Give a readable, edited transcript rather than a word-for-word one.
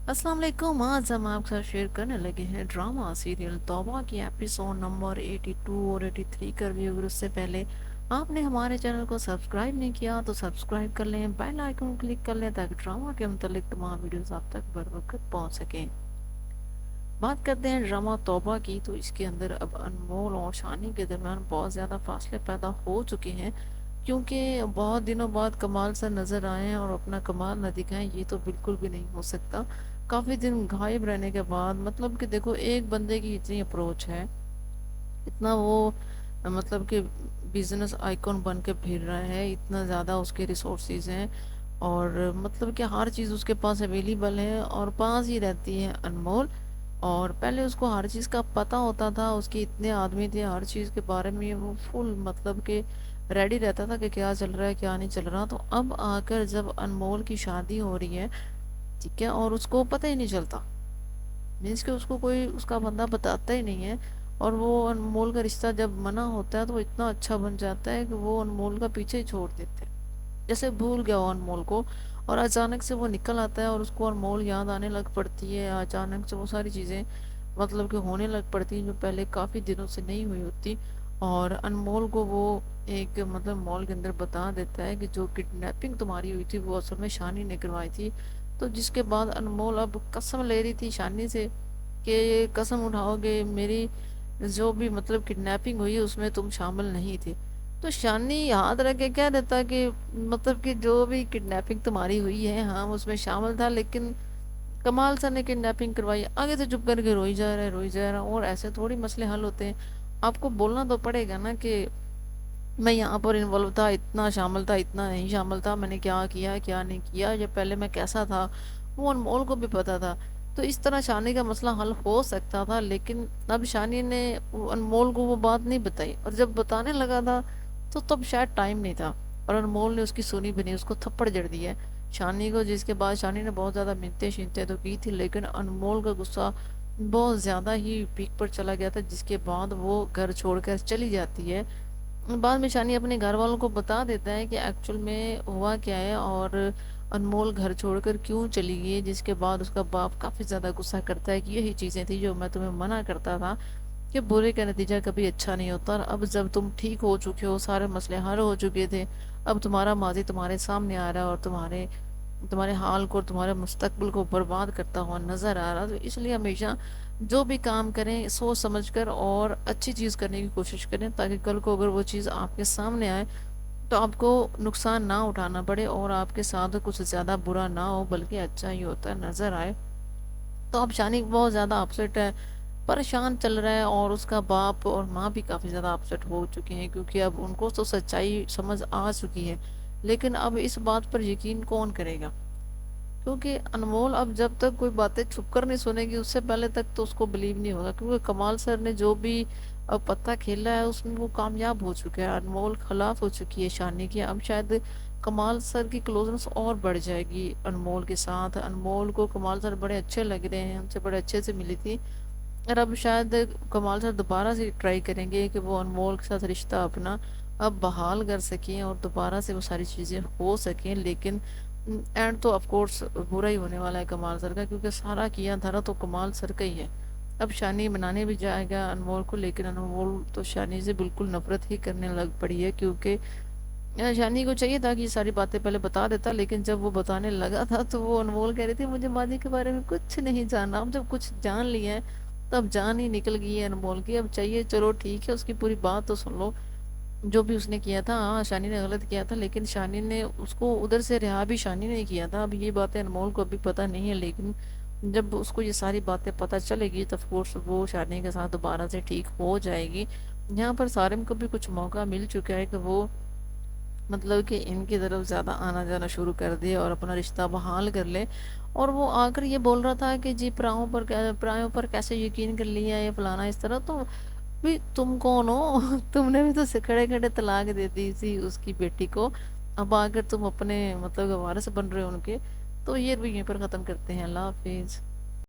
अस्सलाम वालेकुम। आज हम आपके साथ शेयर करने लगे हैं ड्रामा सीरियल तौबा की एपिसोड नंबर 82 और 83 का रिव्यू। अगर उससे पहले आपने हमारे चैनल को सब्सक्राइब नहीं किया तो सब्सक्राइब कर लें, बेल आइकन क्लिक कर लें ताकि ड्रामा के मुतालिक तमाम वीडियोस आप तक बर वक्त पहुँच सकें। बात करते हैं ड्रामा तौबा की, तो इसके अंदर अब अनमोल और शानी के दरमियान बहुत ज़्यादा फासले पैदा हो चुके हैं, क्योंकि बहुत दिनों बाद कमाल सर नज़र आए हैं और अपना कमाल न दिखाएं ये तो बिल्कुल भी नहीं हो सकता। काफ़ी दिन गायब रहने के बाद, मतलब कि देखो, एक बंदे की इतनी अप्रोच है, इतना वो मतलब कि बिजनेस आइकॉन बन के फिर रहा है, इतना ज़्यादा उसके रिसोर्सेज हैं और मतलब कि हर चीज़ उसके पास अवेलेबल है और पास ही रहती है अनमोल। और पहले उसको हर चीज़ का पता होता था, उसके इतने आदमी थे, हर चीज़ के बारे में वो फुल मतलब कि रेडी रहता था कि क्या चल रहा है क्या नहीं चल रहा। तो अब आकर जब अनमोल की शादी हो रही है, ठीक है, और उसको पता ही नहीं चलता, मीन्स कि उसको कोई उसका बंदा बताता ही नहीं है, और वो अनमोल का रिश्ता जब मना होता है तो वो इतना अच्छा बन जाता है कि वो अनमोल का पीछे ही छोड़ देते हैं, जैसे भूल गया वो अनमोल को। और अचानक से वो निकल आता है और उसको अनमोल याद आने लग पड़ती है, अचानक से वो सारी चीज़ें मतलब कि होने लग पड़ती हैं जो पहले काफ़ी दिनों से नहीं हुई होती। और अनमोल को वो एक मतलब मॉल के अंदर बता देता है कि जो किडनैपिंग तुम्हारी हुई थी वो असल में शानी ने करवाई थी। तो जिसके बाद अनमोल अब कसम ले रही थी शानी से कि ये कसम उठाओगे मेरी जो भी मतलब किडनैपिंग हुई है उसमें तुम शामिल नहीं थे। तो शानी याद रख के कह देता कि मतलब कि जो भी किडनैपिंग तुम्हारी हुई है हाँ उसमें शामिल था, लेकिन कमाल सर ने किडनैपिंग करवाई। आगे से चुप करके रोई जा रहा है रोई जा रहा है, और ऐसे थोड़ी मसले हल होते हैं। आपको बोलना तो पड़ेगा ना कि मैं यहाँ पर इन्वॉल्व था, इतना शामिल था, इतना नहीं शामिल था, मैंने क्या किया क्या नहीं किया, ये पहले मैं कैसा था वो अनमोल को भी पता था। तो इस तरह शानी का मसला हल हो सकता था, लेकिन अब शानी ने अनमोल को वो बात नहीं बताई, और जब बताने लगा था तो तब शायद टाइम नहीं था, और अनमोल ने उसकी सुनी भी नहीं, उसको थप्पड़ जड़ दिया शानी को। जिसके बाद शानी ने बहुत ज़्यादा मिन्नतें शिनतें तो की थी, लेकिन अनमोल का गुस्सा बहुत ज़्यादा ही पीक पर चला गया था, जिसके बाद वो घर छोड़कर चली जाती है। बाद में शानी अपने घर वालों को बता देता है कि एक्चुअल में हुआ क्या है और अनमोल घर छोड़कर क्यों चली गई, जिसके बाद उसका बाप काफ़ी ज़्यादा गुस्सा करता है कि यही चीज़ें थी जो मैं तुम्हें मना करता था कि बुरे का नतीजा कभी अच्छा नहीं होता, और अब जब तुम ठीक हो चुके हो, सारे मसले हल हो चुके थे, अब तुम्हारा माजी तुम्हारे सामने आ रहा है और तुम्हारे तुम्हारे हाल को और तुम्हारे मुस्तकबिल को बर्बाद करता हुआ नज़र आ रहा। तो इसलिए हमेशा जो भी काम करें सोच समझ कर और अच्छी चीज़ करने की कोशिश करें, ताकि कल को अगर वो चीज़ आपके सामने आए तो आपको नुकसान ना उठाना पड़े और आपके साथ कुछ ज़्यादा बुरा ना हो बल्कि अच्छा ही होता नज़र आए। तो अब शानी बहुत ज़्यादा अपसेट है, परेशान चल रहा है, और उसका बाप और माँ भी काफ़ी ज़्यादा अपसेट हो चुके हैं, क्योंकि अब उनको तो सच्चाई समझ आ चुकी है। लेकिन अब इस बात पर यकीन कौन करेगा, क्योंकि अनमोल अब जब तक कोई बातें छुप कर नहीं सुनेगी उससे पहले तक तो उसको बिलीव नहीं होगा, क्योंकि कमाल सर ने जो भी अब पत्ता खेला है उसमें वो कामयाब हो चुका है, अनमोल खिलाफ हो चुकी है शानी की। अब शायद कमाल सर की क्लोजनेस और बढ़ जाएगी अनमोल के साथ। अनमोल को कमाल सर बड़े अच्छे लग रहे हैं, उनसे बड़े अच्छे से मिली थी, और अब शायद कमाल सर दोबारा से ट्राई करेंगे कि वो अनमोल के साथ रिश्ता अपना अब बहाल कर सकें और दोबारा से वो सारी चीज़ें हो सकें। लेकिन एंड तो ऑफ कोर्स बुरा ही होने वाला है कमाल सर का, क्योंकि सारा किया धरा तो कमाल सर का ही है। अब शानी मनाने भी जाएगा अनमोल को, लेकिन अनमोल तो शानी से बिल्कुल नफरत ही करने लग पड़ी है, क्योंकि शानी को चाहिए था कि ये सारी बातें पहले बता देता, लेकिन जब वो बताने लगा था तो वो अनमोल कह रही थी मुझे माजी के बारे में कुछ नहीं जानना। अब जब कुछ जान लिया है तब जान ही निकल गई है अनमोल की। अब चाहिए चलो ठीक है उसकी पूरी बात तो सुन लो, जो भी उसने किया था, हाँ शानी ने गलत किया था, लेकिन शानी ने उसको उधर से रिहा भी शानी ने किया था। अब ये बातें अनमोल को अभी पता नहीं है, लेकिन जब उसको ये सारी बातें पता चलेगी तो ऑफकोर्स वो शानी के साथ दोबारा से ठीक हो जाएगी। यहाँ पर सारिम को भी कुछ मौका मिल चुका है कि वो मतलब कि इनकी तरफ ज़्यादा आना जाना शुरू कर दे और अपना रिश्ता बहाल कर ले। और वो आकर ये बोल रहा था कि जी परायों पर कैसे यकीन कर लिया ये फलाना इस तरह। तो भी तुम कौन हो तुमने भी तो खड़े खड़े तलाक दे दी थी उसकी बेटी को, अब आकर तुम अपने मतलब वारिस बन रहे हो उनके। तो ये भी यहीं पर ख़त्म करते हैं। अल्लाह हाफिज़।